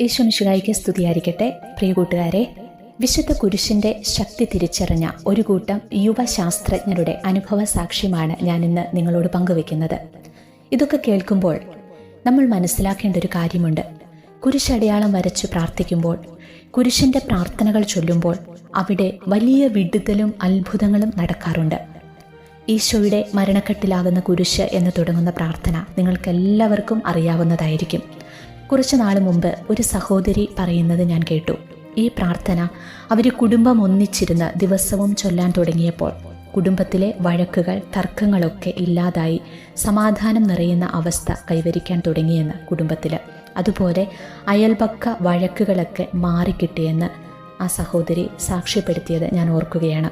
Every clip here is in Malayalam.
യേശു മിശിഹായ്ക്ക് സ്തുതിയായിരിക്കട്ടെ. പ്രിയ കൂട്ടുകാരെ, വിശുദ്ധ കുരിശിൻ്റെ ശക്തി തിരിച്ചറിഞ്ഞ ഒരു കൂട്ടം യുവശാസ്ത്രജ്ഞരുടെ അനുഭവ സാക്ഷ്യമാണ് ഞാനിന്ന് നിങ്ങളോട് പങ്കുവെക്കുന്നത്. ഇതൊക്കെ കേൾക്കുമ്പോൾ നമ്മൾ മനസ്സിലാക്കേണ്ട ഒരു കാര്യമുണ്ട്. കുരിശടയാളം വരച്ച് പ്രാർത്ഥിക്കുമ്പോൾ, കുരിശിൻ്റെ പ്രാർത്ഥനകൾ ചൊല്ലുമ്പോൾ അവിടെ വലിയ വിടുതലും അത്ഭുതങ്ങളും നടക്കാറുണ്ട്. ഈശോയുടെ മരണക്കെട്ടിലാകുന്ന കുരിശ് എന്ന് തുടങ്ങുന്ന പ്രാർത്ഥന നിങ്ങൾക്കെല്ലാവർക്കും അറിയാവുന്നതായിരിക്കും. കുറച്ചു നാൾ മുമ്പ് ഒരു സഹോദരി പറയുന്നത് ഞാൻ കേട്ടു. ഈ പ്രാർത്ഥന അവർ കുടുംബം ഒന്നിച്ചിരുന്ന് ദിവസവും ചൊല്ലാൻ തുടങ്ങിയപ്പോൾ കുടുംബത്തിലെ വഴക്കുകൾ, തർക്കങ്ങളൊക്കെ ഇല്ലാതായി സമാധാനം നിറയുന്ന അവസ്ഥ കൈവരിക്കാൻ തുടങ്ങിയെന്ന് കുടുംബത്തിൽ. അതുപോലെ അയൽപക്ക വഴക്കുകളൊക്കെ മാറിക്കിട്ടിയെന്ന് ആ സഹോദരി സാക്ഷ്യപ്പെടുത്തിയത് ഞാൻ ഓർക്കുകയാണ്.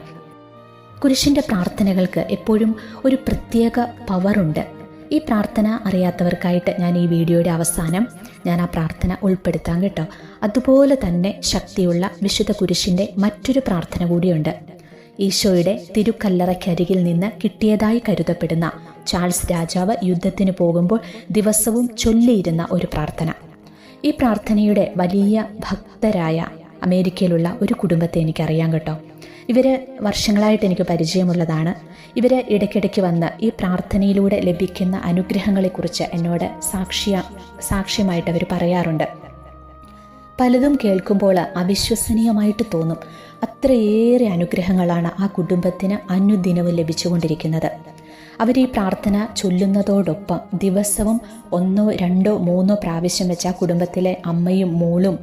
കുരിശിൻ്റെ പ്രാർത്ഥനകൾക്ക് എപ്പോഴും ഒരു പ്രത്യേക പവറുണ്ട്. ഈ പ്രാർത്ഥന അറിയാത്തവർക്കായിട്ട് ഞാൻ ഈ വീഡിയോയുടെ അവസാനം ഞാൻ ആ പ്രാർത്ഥന ഉൾപ്പെടുത്താം കേട്ടോ. അതുപോലെ തന്നെ ശക്തിയുള്ള വിശുദ്ധ കുരിശിൻ്റെ മറ്റൊരു പ്രാർത്ഥന കൂടിയുണ്ട്. ഈശോയുടെ തിരുക്കല്ലറയ്ക്കരികിൽ നിന്ന് കിട്ടിയതായി കരുതപ്പെടുന്ന ചാൾസ് രാജാവ് യുദ്ധത്തിന് പോകുമ്പോൾ ദിവസവും ചൊല്ലിയിരുന്ന ഒരു പ്രാർത്ഥന. ഈ പ്രാർത്ഥനയുടെ വലിയ ഭക്തരായ അമേരിക്കയിലുള്ള ഒരു കുടുംബത്തെ എനിക്കറിയാം കേട്ടോ. ഇവർ വർഷങ്ങളായിട്ട് എനിക്ക് പരിചയമുള്ളതാണ്. ഇവർ ഇടയ്ക്കിടയ്ക്ക് വന്ന് ഈ പ്രാർത്ഥനയിലൂടെ ലഭിക്കുന്ന അനുഗ്രഹങ്ങളെക്കുറിച്ച് എന്നോട് സാക്ഷ്യമായിട്ട് അവർ പറയാറുണ്ട്. പലതും കേൾക്കുമ്പോൾ അവിശ്വസനീയമായിട്ട് തോന്നും. അത്രയേറെ അനുഗ്രഹങ്ങളാണ് ആ കുടുംബത്തിന് അനുദിനവും ലഭിച്ചുകൊണ്ടിരിക്കുന്നത്. അവർ ഈ പ്രാർത്ഥന ചൊല്ലുന്നതോടൊപ്പം ദിവസവും 1, 2, 3 പ്രാവശ്യം വെച്ച് ആ കുടുംബത്തിലെ അമ്മയും മോളും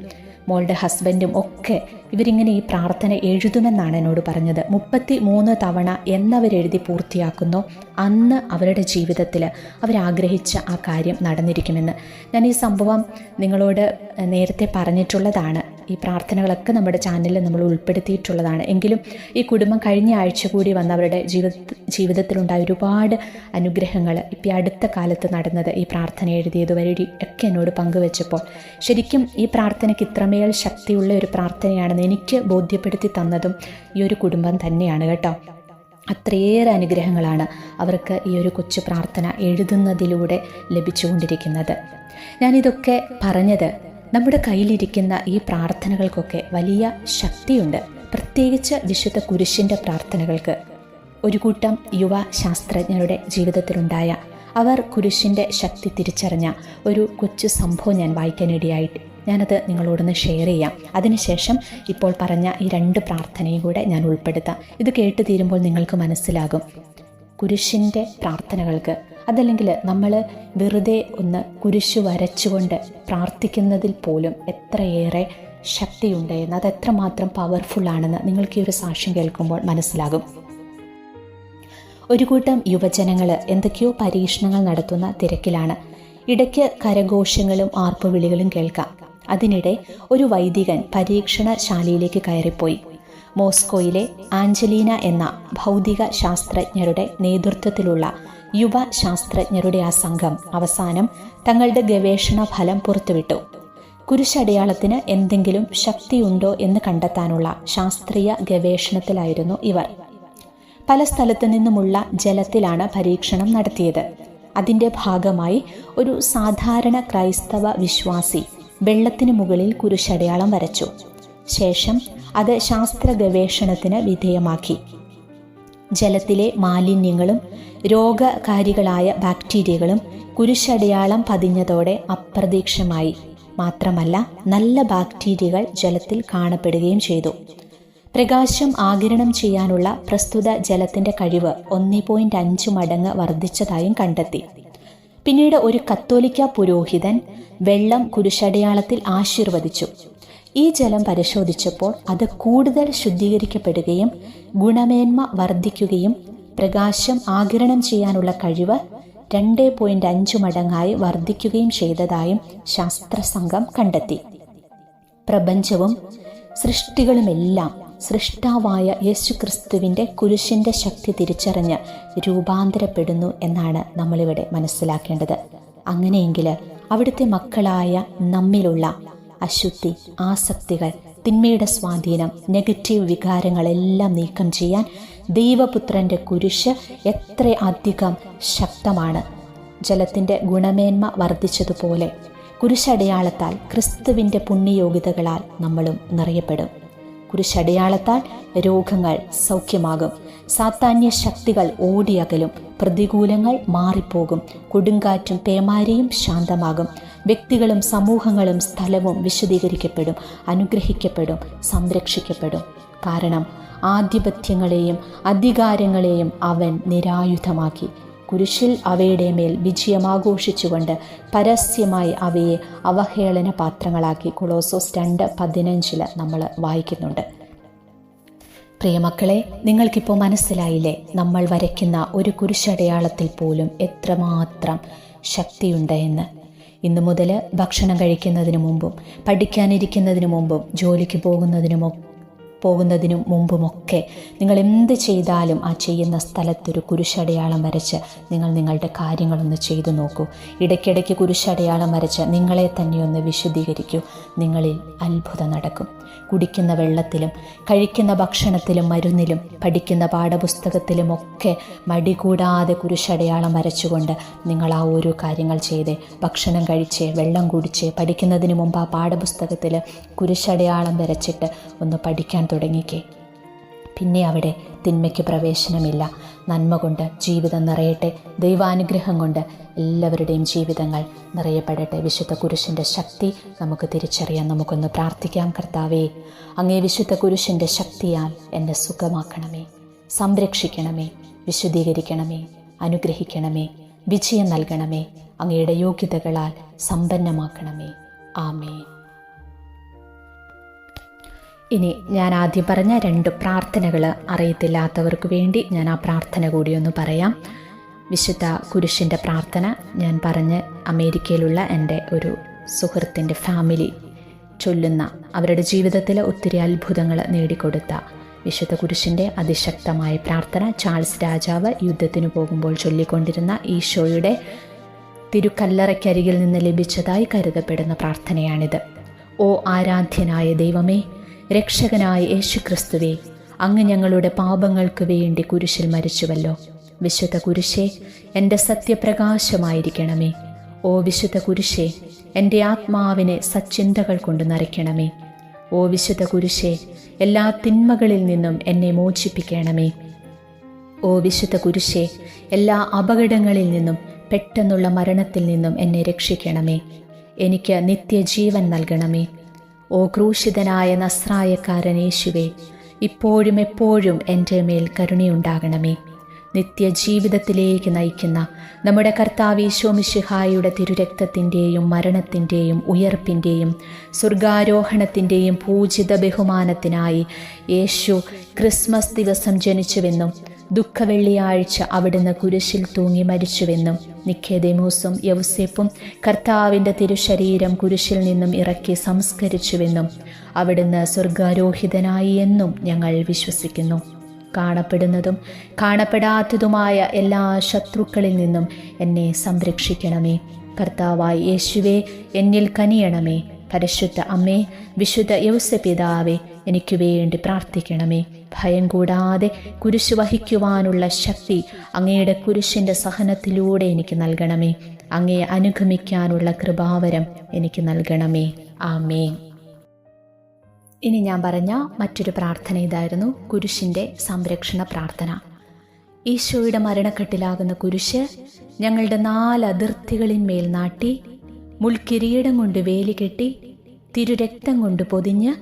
മോളുടെ ഹസ്ബൻഡും ഒക്കെ ഇവരിങ്ങനെ ഈ പ്രാർത്ഥന എഴുതുമെന്നാണ് എന്നോട് പറഞ്ഞത്. 33 തവണ എന്നവരെഴുതി പൂർത്തിയാക്കുന്നു അന്ന് അവരുടെ ജീവിതത്തിൽ അവരാഗ്രഹിച്ച ആ കാര്യം നടന്നിരിക്കുമെന്ന്. ഞാൻ ഈ സംഭവം നിങ്ങളോട് നേരത്തെ പറഞ്ഞിട്ടുള്ളതാണ്. ഈ പ്രാർത്ഥനകളൊക്കെ നമ്മുടെ ചാനലിൽ നമ്മൾ ഉൾപ്പെടുത്തിയിട്ടുള്ളതാണ്. എങ്കിലും ഈ കുടുംബം കഴിഞ്ഞ ആഴ്ച കൂടി വന്ന് അവരുടെ ജീവിതത്തിലുണ്ടായ ഒരുപാട് അനുഗ്രഹങ്ങൾ ഇപ്പം അടുത്ത കാലത്ത് നടന്നത് ഈ പ്രാർത്ഥന എഴുതിയത് വരെ ഒക്കെ എന്നോട് പങ്കുവെച്ചപ്പോൾ ശരിക്കും ഈ പ്രാർത്ഥനയ്ക്ക് ഇത്രമേൽ ശക്തിയുള്ള ഒരു പ്രാർത്ഥനയാണെന്ന് എനിക്ക് ബോധ്യപ്പെടുത്തി തന്നതും ഈ ഒരു കുടുംബം തന്നെയാണ് കേട്ടോ. അത്രയേറെ അനുഗ്രഹങ്ങളാണ് അവർക്ക് ഈ ഒരു കൊച്ചു പ്രാർത്ഥന എഴുതുന്നതിലൂടെ ലഭിച്ചുകൊണ്ടിരിക്കുന്നത്. ഞാനിതൊക്കെ പറഞ്ഞത് നമ്മുടെ കയ്യിലിരിക്കുന്ന ഈ പ്രാർത്ഥനകൾക്കൊക്കെ വലിയ ശക്തിയുണ്ട്. പ്രത്യേകിച്ച് വിശുദ്ധ കുരിശിൻ്റെ പ്രാർത്ഥനകൾക്ക്. ഒരു കൂട്ടം യുവ ശാസ്ത്രജ്ഞരുടെ ജീവിതത്തിലുണ്ടായ, അവർ കുരിശിൻ്റെ ശക്തി തിരിച്ചറിഞ്ഞ ഒരു കൊച്ചു സംഭവം ഞാൻ വായിക്കാനിടയായിട്ട് ഞാനത് നിങ്ങളോടൊന്ന് ഷെയർ ചെയ്യാം. അതിനുശേഷം ഇപ്പോൾ പറഞ്ഞ ഈ 2 പ്രാർത്ഥനയും കൂടെ ഞാൻ ഉൾപ്പെടുത്താം. ഇത് കേട്ട് തീരുമ്പോൾ നിങ്ങൾക്ക് മനസ്സിലാകും കുരിശിൻ്റെ പ്രാർത്ഥനകൾക്ക്, അതല്ലെങ്കിൽ നമ്മൾ വെറുതെ ഒന്ന് കുരിശു വരച്ചുകൊണ്ട് പ്രാർത്ഥിക്കുന്നതിൽ പോലും എത്രയേറെ ശക്തിയുണ്ട് എന്ന്, അത് എത്രമാത്രം പവർഫുള്ളാണെന്ന് നിങ്ങൾക്ക് ഈ ഒരു സാക്ഷ്യം കേൾക്കുമ്പോൾ മനസ്സിലാകും. ഒരു കൂട്ടം യുവജനങ്ങൾ എന്തൊക്കെയോ പരീക്ഷണങ്ങൾ നടത്തുന്ന തിരക്കിലാണ്. ഇടയ്ക്ക് കരഘോഷങ്ങളും ആർപ്പുവിളികളും കേൾക്കാം. അതിനിടെ ഒരു വൈദികൻ പരീക്ഷണശാലയിലേക്ക് കയറിപ്പോയി. മോസ്കോയിലെ ആഞ്ചലീന എന്ന ഭൗതിക ശാസ്ത്രജ്ഞരുടെ നേതൃത്വത്തിലുള്ള യുവ ശാസ്ത്രജ്ഞരുടെ ആ സംഘം അവസാനം തങ്ങളുടെ ഗവേഷണ ഫലം പുറത്തുവിട്ടു. കുരിശടയാളത്തിന് എന്തെങ്കിലും ശക്തിയുണ്ടോ എന്ന് കണ്ടെത്താനുള്ള ശാസ്ത്രീയ ഗവേഷണത്തിലായിരുന്നു ഇവർ. പല സ്ഥലത്തു നിന്നുമുള്ള ജലത്തിലാണ് പരീക്ഷണം നടത്തിയത്. അതിൻ്റെ ഭാഗമായി ഒരു സാധാരണ ക്രൈസ്തവ വിശ്വാസി വെള്ളത്തിന് മുകളിൽ കുരിശടയാളം വരച്ചു. ശേഷം അത് ശാസ്ത്ര ഗവേഷണത്തിന് വിധേയമാക്കി. ജലത്തിലെ മാലിന്യങ്ങളും രോഗകാരികളായ ബാക്ടീരിയകളും കുരിശടയാളം പതിഞ്ഞതോടെ അപ്രത്യക്ഷമായി. മാത്രമല്ല, നല്ല ബാക്ടീരിയകൾ ജലത്തിൽ കാണപ്പെടുകയും ചെയ്തു. പ്രകാശം ആഗിരണം ചെയ്യാനുള്ള പ്രസ്തുത ജലത്തിൻ്റെ കഴിവ് 1.5 മടങ്ങ് വർദ്ധിച്ചതായും കണ്ടെത്തി. പിന്നീട് ഒരു കത്തോലിക്ക പുരോഹിതൻ വെള്ളം കുരിശടയാളത്തിൽ ആശീർവദിച്ചു. ഈ ജലം പരിശോധിച്ചപ്പോൾ അത് കൂടുതൽ ശുദ്ധീകരിക്കപ്പെടുകയും ഗുണമേന്മ വർദ്ധിക്കുകയും പ്രകാശം ആഗിരണം ചെയ്യാനുള്ള കഴിവ് 2.5 മടങ്ങായി വർദ്ധിക്കുകയും ചെയ്തതായും ശാസ്ത്രസംഘം കണ്ടെത്തി. പ്രപഞ്ചവും സൃഷ്ടികളുമെല്ലാം സൃഷ്ടാവായ യേശുക്രിസ്തുവിൻ്റെ കുരിശിൻ്റെ ശക്തി തിരിച്ചറിഞ്ഞ് രൂപാന്തരപ്പെടുന്നു എന്നാണ് നമ്മളിവിടെ മനസ്സിലാക്കേണ്ടത്. അങ്ങനെയെങ്കിൽ അവിടുത്തെ മക്കളായ നമ്മിലുള്ള അശുദ്ധി, ആസക്തികൾ, തിന്മയുടെ സ്വാധീനം, നെഗറ്റീവ് വികാരങ്ങളെല്ലാം നീക്കം ചെയ്യാൻ ദൈവപുത്രൻ്റെ കുരിശ് എത്ര അധികം ശക്തമാണ്. ജലത്തിൻ്റെ ഗുണമേന്മ വർദ്ധിച്ചതുപോലെ കുരിശടയാളത്താൽ ക്രിസ്തുവിൻ്റെ പുണ്യയോഗ്യതകളാൽ നമ്മളും നിറയപ്പെടും. കുരിശടയാളത്താൽ രോഗങ്ങൾ സൗഖ്യമാകും, സാത്താന്യ ശക്തികൾ ഓടിയകലും, പ്രതികൂലങ്ങൾ മാറിപ്പോകും, കൊടുങ്കാറ്റും പേമാരിയും ശാന്തമാകും, വ്യക്തികളും സമൂഹങ്ങളും സ്ഥലവും വിശദീകരിക്കപ്പെടും, അനുഗ്രഹിക്കപ്പെടും, സംരക്ഷിക്കപ്പെടും. കാരണം ആധിപത്യങ്ങളെയും അധികാരങ്ങളെയും അവൻ നിരായുധമാക്കി കുരിശിൽ അവയുടെ മേൽ വിജയമാഘോഷിച്ചുകൊണ്ട് പരസ്യമായി അവയെ അവഹേളന പാത്രങ്ങളാക്കി. കൊളോസോസ് 2:15 നമ്മൾ വായിക്കുന്നുണ്ട്. പ്രിയമക്കളെ, നിങ്ങൾക്കിപ്പോൾ മനസ്സിലായില്ലേ നമ്മൾ വരയ്ക്കുന്ന ഒരു കുരിശടയാളത്തിൽ പോലും എത്രമാത്രം ശക്തിയുണ്ട് എന്ന്? ഇന്നു മുതൽ ഭക്ഷണം കഴിക്കുന്നതിന് മുമ്പും പഠിക്കാനിരിക്കുന്നതിന് മുമ്പും ജോലിക്ക് പോകുന്നതിനും മുമ്പുമൊക്കെ നിങ്ങൾ എന്ത് ചെയ്താലും ആ ചെയ്യുന്ന സ്ഥലത്തൊരു കുരിശടയാളം വരച്ച് നിങ്ങൾ നിങ്ങളുടെ കാര്യങ്ങളൊന്ന് ചെയ്തു നോക്കൂ. ഇടയ്ക്കിടയ്ക്ക് കുരിശടയാളം വരച്ച് നിങ്ങളെ തന്നെ ഒന്ന് വിശദീകരിക്കൂ. നിങ്ങളിൽ അത്ഭുതം നടക്കും. കുടിക്കുന്ന വെള്ളത്തിലും കഴിക്കുന്ന ഭക്ഷണത്തിലും മരുന്നിലും പഠിക്കുന്ന പാഠപുസ്തകത്തിലുമൊക്കെ മടി കൂടാതെ കുരിശടയാളം വരച്ചുകൊണ്ട് നിങ്ങൾ ആ ഓരോ കാര്യങ്ങൾ ചെയ്ത് ഭക്ഷണം കഴിച്ച് വെള്ളം കുടിച്ച് പഠിക്കുന്നതിന് മുമ്പ് ആ പാഠപുസ്തകത്തിൽ കുരിശടയാളം വരച്ചിട്ട് ഒന്ന് പഠിക്കാൻ തുടങ്ങിക്കേ. പിന്നെ അവിടെ തിന്മയ്ക്ക് പ്രവേശനമില്ല. നന്മ കൊണ്ട് ജീവിതം നിറയട്ടെ. ദൈവാനുഗ്രഹം കൊണ്ട് എല്ലാവരുടെയും ജീവിതങ്ങൾ നിറയപ്പെടട്ടെ. വിശുദ്ധ കുരിശിൻ്റെ ശക്തി നമുക്ക് തിരിച്ചറിയാൻ നമുക്കൊന്ന് പ്രാർത്ഥിക്കാം. കർത്താവേ, അങ്ങേ വിശുദ്ധ കുരിശിൻ്റെ ശക്തിയാൽ എന്നെ സുഖമാക്കണമേ, സംരക്ഷിക്കണമേ, വിശുദ്ധീകരിക്കണമേ, അനുഗ്രഹിക്കണമേ, വിജയം നൽകണമേ, അങ്ങയുടെ യോഗ്യതകളാൽ സമ്പന്നമാക്കണമേ. ആമേൻ. ഇനി ഞാൻ ആദ്യം പറഞ്ഞ 2 പ്രാർത്ഥനകൾ അറിയത്തില്ലാത്തവർക്ക് വേണ്ടി ഞാൻ ആ പ്രാർത്ഥന കൂടി ഒന്ന് പറയാം. വിശുദ്ധ കുരിശിൻ്റെ പ്രാർത്ഥന ഞാൻ പറഞ്ഞ് അമേരിക്കയിലുള്ള എൻ്റെ ഒരു സുഹൃത്തിൻ്റെ ഫാമിലി ചൊല്ലുന്ന, അവരുടെ ജീവിതത്തിൽ ഒത്തിരി അത്ഭുതങ്ങൾ നേടിക്കൊടുത്ത വിശുദ്ധ കുരിശിൻ്റെ അതിശക്തമായ പ്രാർത്ഥന ചാൾസ് രാജാവ് യുദ്ധത്തിന് പോകുമ്പോൾ ചൊല്ലിക്കൊണ്ടിരുന്ന ഈശോയുടെ തിരുക്കല്ലറയ്ക്കരികിൽ നിന്ന് ലഭിച്ചതായി കരുതപ്പെടുന്ന പ്രാർത്ഥനയാണിത്. ഓ ആരാധ്യനായ ദൈവമേ, രക്ഷകനായ യേശുക്രിസ്തുവേ, അങ്ങ് ഞങ്ങളുടെ പാപങ്ങൾക്ക് വേണ്ടി കുരിശിൽ മരിച്ചുവല്ലോ. വിശുദ്ധ കുരിശേ, എൻ്റെ സത്യപ്രകാശമായിരിക്കണമേ. ഓ വിശുദ്ധ കുരിശേ, എൻ്റെ ആത്മാവിനെ സച്ചിന്തകൾ കൊണ്ട് നിറയ്ക്കണമേ. ഓ വിശുദ്ധ കുരിശേ, എല്ലാ തിന്മകളിൽ നിന്നും എന്നെ മോചിപ്പിക്കണമേ. ഓ വിശുദ്ധ കുരിശേ, എല്ലാ അപകടങ്ങളിൽ നിന്നും പെട്ടെന്നുള്ള മരണത്തിൽ നിന്നും എന്നെ രക്ഷിക്കണമേ. എനിക്ക് നിത്യജീവൻ നൽകണമേ. ഓ ക്രൂശിതനായ നസ്രായക്കാരൻ യേശുവേ, ഇപ്പോഴും എപ്പോഴും എൻ്റെ മേൽ കരുണയുണ്ടാകണമേ. നിത്യജീവിതത്തിലേക്ക് നയിക്കുന്ന നമ്മുടെ കർത്താവ് ഈശോ മിശിഹായുടെ തിരുരക്തത്തിൻ്റെയും മരണത്തിൻ്റെയും ഉയർപ്പിൻ്റെയും സ്വർഗാരോഹണത്തിൻ്റെയും പൂജിത ബഹുമാനത്തിനായി യേശു ക്രിസ്മസ് ദിവസം ജനിച്ചുവെന്നും ദുഃഖവെള്ളിയാഴ്ച അവിടുന്ന് കുരിശിൽ തൂങ്ങി മരിച്ചുവെന്നും നിക്കോദേമോസും യൗസേപ്പും കർത്താവിൻ്റെ തിരുശരീരം കുരിശിൽ നിന്നും ഇറക്കി സംസ്കരിച്ചുവെന്നും അവിടുന്ന് സ്വർഗാരോഹിതനായി എന്നും ഞങ്ങൾ വിശ്വസിക്കുന്നു. കാണപ്പെടുന്നതും കാണപ്പെടാത്തതുമായ എല്ലാ ശത്രുക്കളിൽ നിന്നും എന്നെ സംരക്ഷിക്കണമേ. കർത്താവായ യേശുവേ, എന്നിൽ കനിയണമേ. പരിശുദ്ധ അമ്മേ, വിശുദ്ധ യൗസപിതാവേ, എനിക്ക് വേണ്ടി പ്രാർത്ഥിക്കണമേ. ഭയം കൂടാതെ കുരിശ് വഹിക്കുവാനുള്ള ശക്തി അങ്ങയുടെ കുരിശിൻ്റെ സഹനത്തിലൂടെ എനിക്ക് നൽകണമേ. അങ്ങയെ അനുഗമിക്കാനുള്ള കൃപാവരം എനിക്ക് നൽകണമേ. ആമേൻ. ഇനി ഞാൻ പറഞ്ഞ മറ്റൊരു പ്രാർത്ഥന ഇതായിരുന്നു, കുരിശിൻ്റെ സംരക്ഷണ പ്രാർത്ഥന. ഈശോയുടെ മരണക്കെട്ടിലാകുന്ന കുരിശ് ഞങ്ങളുടെ 4 അതിർത്തികളിന്മേൽ നാട്ടി, മുൾക്കിരീടം കൊണ്ട് വേലി കെട്ടി, തിരുരക്തം കൊണ്ട് പൊതിഞ്ഞ്,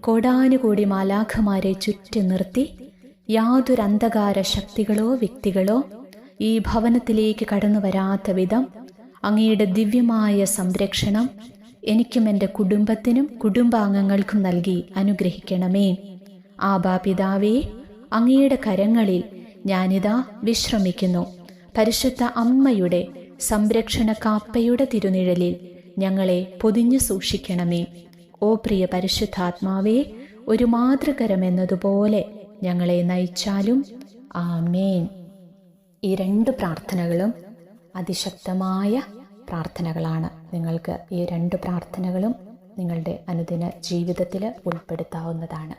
കോടാനുകോടി മാലാഖമാരെ ചുറ്റി നിർത്തി, യാതൊരു അന്ധകാര ശക്തികളോ വ്യക്തികളോ ഈ ഭവനത്തിലേക്ക് കടന്നു വരാത്ത വിധം അങ്ങയുടെ ദിവ്യമായ സംരക്ഷണം എനിക്കും എൻ്റെ കുടുംബത്തിനും കുടുംബാംഗങ്ങൾക്കും നൽകി അനുഗ്രഹിക്കണമേ. ആബാ പിതാവേ, അങ്ങയുടെ കരങ്ങളിൽ ഞാനിതാ വിശ്രമിക്കുന്നു. പരിശുദ്ധ അമ്മയുടെ സംരക്ഷണ കാപ്പയുടെ തിരുനിഴലിൽ ഞങ്ങളെ പൊതിഞ്ഞു സൂക്ഷിക്കണമേ. ഓ പ്രിയ പരിശുദ്ധാത്മാവേ, ഒരു മാതൃകരമെന്നതുപോലെ ഞങ്ങളെ നയിച്ചാലും. ആമേൻ. ഈ 2 പ്രാർത്ഥനകളും അതിശക്തമായ പ്രാർത്ഥനകളാണ്. നിങ്ങൾക്ക് ഈ 2 പ്രാർത്ഥനകളും നിങ്ങളുടെ അനുദിന ജീവിതത്തിൽ ഉൾപ്പെടുത്താവുന്നതാണ്.